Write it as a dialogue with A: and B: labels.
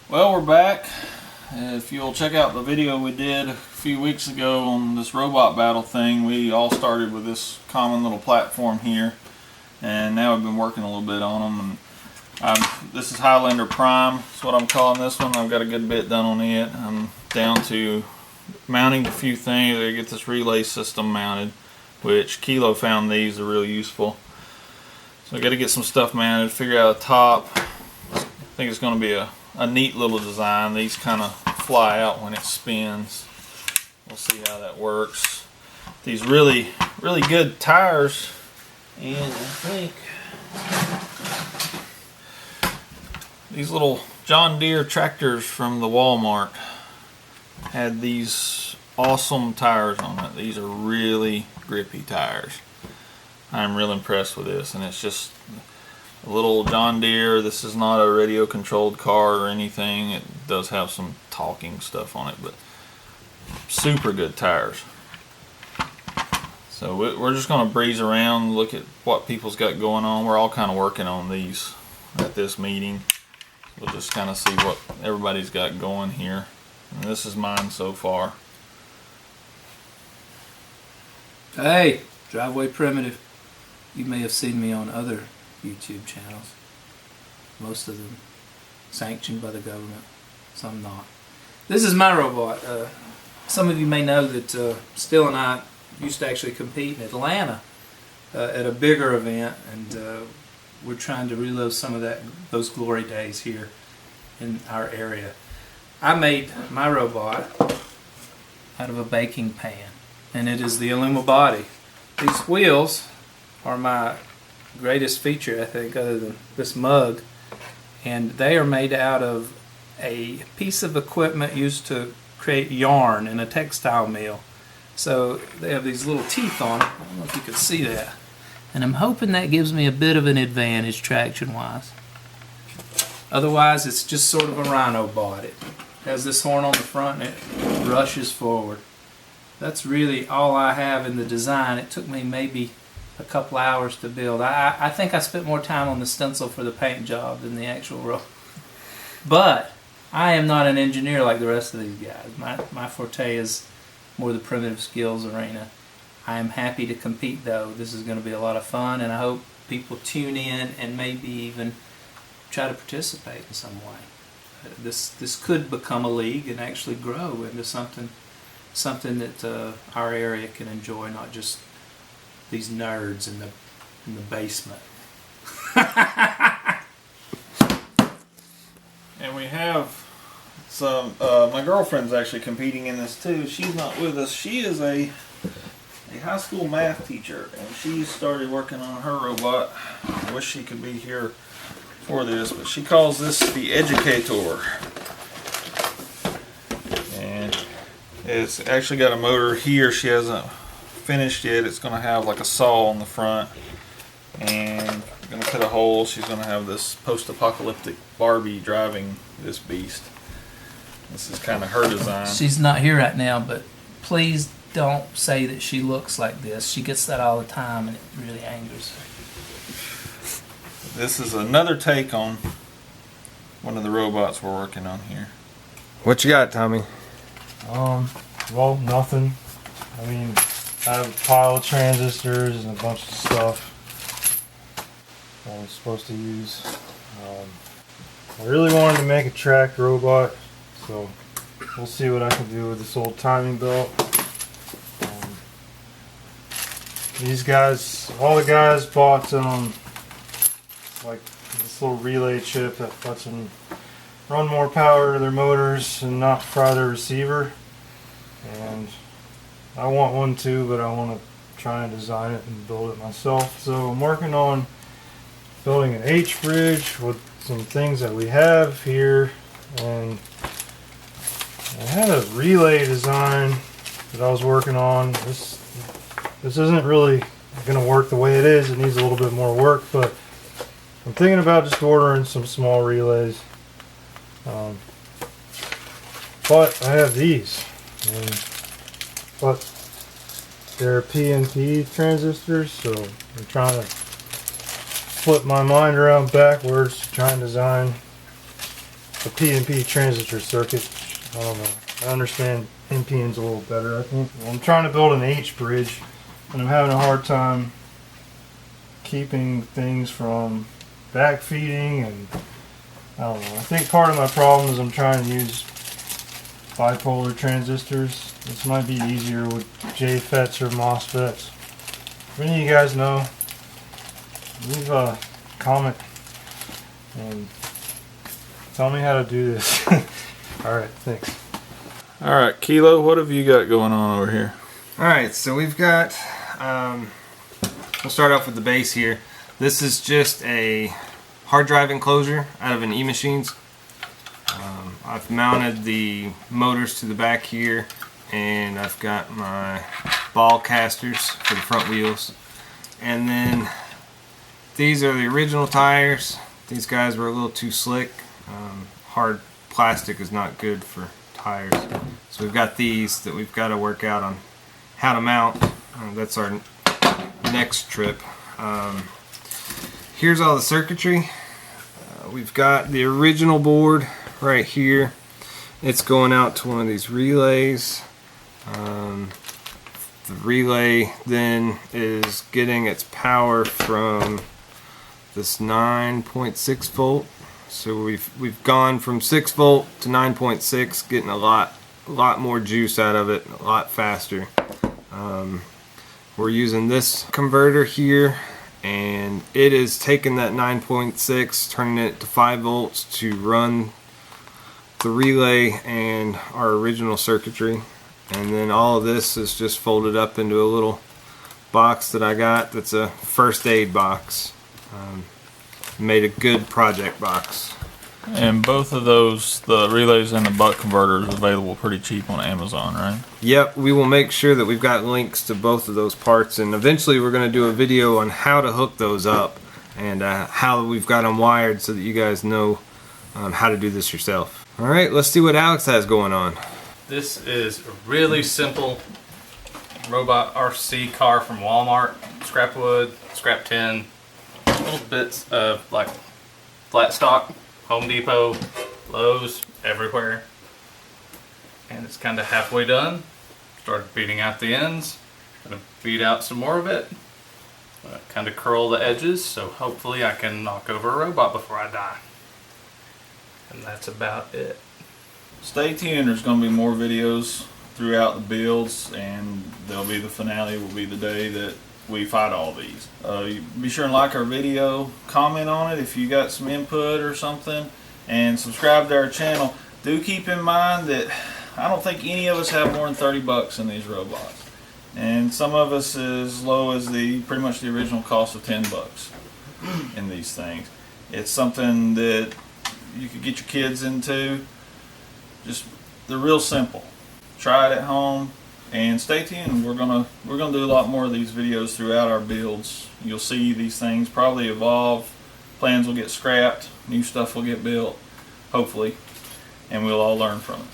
A: Well, we're back. If you'll check out the video we did a few weeks ago on this robot battle thing, we all started with this common little platform here, and now I've been working a little bit on them. And this is Highlander Prime. That's what I'm calling this one. I've got a good bit done on it. I'm down to mounting a few things. I get this relay system mounted, which Kilo found these are really useful. So I got to get some stuff mounted, figure out a top. I think it's going to be a neat little design. These kind of fly out when it spins. We'll see how that works. These really good tires, and I think these little John Deere tractors from the Walmart had these awesome tires on it. These are really grippy tires. I'm real impressed with this, and it's just a little John Deere. This is not a radio controlled car or anything. It does have some talking stuff on it, but super good tires. So we're just going to breeze around, look at what people's got going on. We're all kind of working on these at this meeting. We'll just kind of see what everybody's got going here. And this is mine so far.
B: Hey, Driveway Primitive. You may have seen me on other YouTube channels. Most of them sanctioned by the government, some not. This is my robot. Some of you may know that Still and I used to actually compete in Atlanta at a bigger event, and we're trying to relive some of those glory days here in our area. I made my robot out of a baking pan, and it is the Enigmatic. These wheels are my greatest feature, I think, other than this mug, and they are made out of a piece of equipment used to create yarn in a textile mill. So they have these little teeth on it. I don't know if you can see that, and I'm hoping that gives me a bit of an advantage traction wise. Otherwise, it's just sort of a rhino bot. It has this horn on the front and it rushes forward. That's really all I have in the design. It took me maybe a couple hours to build. I think I spent more time on the stencil for the paint job than the actual robot. But I am not an engineer like the rest of these guys. My forte is more the primitive skills arena. I am happy to compete though. This is going to be a lot of fun, and I hope people tune in and maybe even try to participate in some way. This could become a league and actually grow into something that our area can enjoy, not just these nerds in the basement.
A: And we have some, my girlfriend's actually competing in this too. She's not with us. She is a high school math teacher, and she started working on her robot. I wish she could be here for this, but she calls this the Educator. And it's actually got a motor here. She hasn't finished yet. It's going to have like a saw on the front, and I'm going to cut a hole. She's going to have this post-apocalyptic Barbie driving this beast. This is kind of her design.
B: She's not here right now, but please don't say that she looks like this. She gets that all the time, and it really angers her.
A: This is another take on one of the robots we're working on here.
C: What you got, Tommy?
D: Well, nothing. I mean, I have a pile of transistors and a bunch of stuff I'm supposed to use. I really wanted to make a tracked robot, so we'll see what I can do with this old timing belt. These guys, all the guys bought like this little relay chip that lets them run more power to their motors and not fry their receiver. And I want one too, but I want to try and design it and build it myself. So I'm working on building an H-bridge with some things that we have here, and I had a relay design that I was working on. This isn't really going to work the way it is. It needs a little bit more work, but I'm thinking about just ordering some small relays. But I have these, but they're PNP transistors, so I'm trying to flip my mind around backwards to try and design a PNP transistor circuit. I don't know. I understand NPN's a little better, I think. Well, I'm trying to build an H bridge, and I'm having a hard time keeping things from backfeeding, and I don't know. I think part of my problem is I'm trying to use bipolar transistors. This might be easier with JFETs or MOSFETs. If any of you guys know, leave a comment and tell me how to do this. Alright, thanks.
A: Alright, Kilo, what have you got going on over here?
C: Alright, so we've got, we'll start off with the base here. This is just a hard drive enclosure out of an E-Machines. I've mounted the motors to the back here, and I've got my ball casters for the front wheels. And then these are the original tires. These guys were a little too slick. Hard plastic is not good for tires. So we've got these that we've got to work out on how to mount. That's our next trip. Here's all the circuitry. We've got the original board right here. It's going out to one of these relays. The relay then is getting its power from this 9.6 volt. So we've gone from 6 volt to 9.6, getting a lot more juice out of it, a lot faster. We're using this converter here, and it is taking that 9.6, turning it to 5 volts to run the relay and our original circuitry. And then all of this is just folded up into a little box that I got that's a first aid box. Made a good project box.
A: And both of those, the relays and the buck converters, available pretty cheap on Amazon, right?
C: Yep, we will make sure that we've got links to both of those parts, and eventually we're going to do a video on how to hook those up and how we've got them wired so that you guys know how to do this yourself. Alright, let's see what Alex has going on.
B: This is a really simple robot RC car from Walmart. Scrap wood, scrap tin, little bits of like flat stock, Home Depot, Lowe's, everywhere. And it's kind of halfway done. Started beating out the ends. Gonna beat out some more of it. Kind of curl the edges, so hopefully I can knock over a robot before I die. And that's about it.
A: Stay tuned, there's going to be more videos throughout the builds, and there'll be the finale will be the day that we fight all these. Be sure and like our video, comment on it if you got some input or something, and subscribe to our channel. Do keep in mind that I don't think any of us have more than 30 bucks in these robots, and some of us as low as pretty much the original cost of 10 bucks in these things. It's something that you could get your kids into. They're real simple. Try it at home and stay tuned. We're gonna do a lot more of these videos throughout our builds. You'll see these things probably evolve. Plans will get scrapped. New stuff will get built, hopefully, and we'll all learn from it.